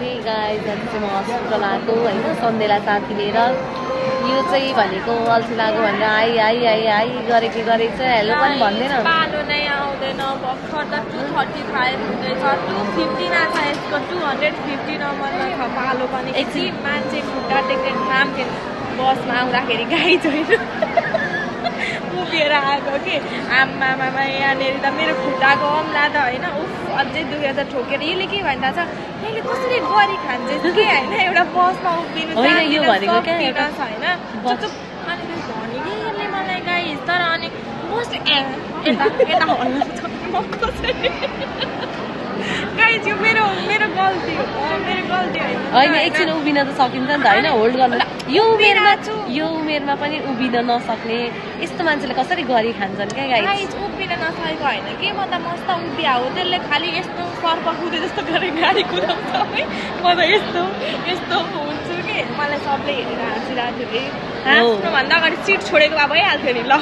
थिएँ गाइज। अनि चाहिँ म हस्पिटल आएको होइन सन्डेलाई साथी लिएर। यो चाहिँ भनेको अल्छी लाग्यो भनेर आई गरेको चाहिँ हेलो पनि भन्दैन। पालो नै आउँदैन भर्खर त 235 हुँदैछ 250 आछ यसको 250 नम्बरमा छ पालो पनि। एकछिन मान्छे खुट्टा टेक्ने ठाम थिएन बसमा आउँदाखेरि गाई छैन उभिएर आएको कि आम्मामा यहाँनिर त मेरो खुट्टाको अम्ला त होइन उफ अझै दुखेर त ठोकेर यसले के भन्छ मैले कसरी गरी खान्छ के होइन एउटा बसमा उभिनु होइन यो भनेको क्या एउटा छैन अनि भने कि यसले मलाई गाई तर अनि बसले यता गाई यो मेरो गल्ती हो मेरो गल्ती होइन एकछिन उभिन त सकिन्छ नि त होइन होल्ड गर्नु यो उमेरमा पनि उभिन नसक्ने यस्तो मान्छेले कसरी गरी खान्छन् क्या गाइस उभिन नसकेको होइन कि म त मस्त उभिया हो त्यसले खालि यस्तो सर्प कुदे जस्तो गरेर गाडी कुदाउँछ है म त यस्तो हुन्छु कि मलाई सबले हेरेर हाँसिरहेको थियो कि हाँस्नुभन्दा अगाडि सिट छोडेको भए भइहाल्थ्यो नि ल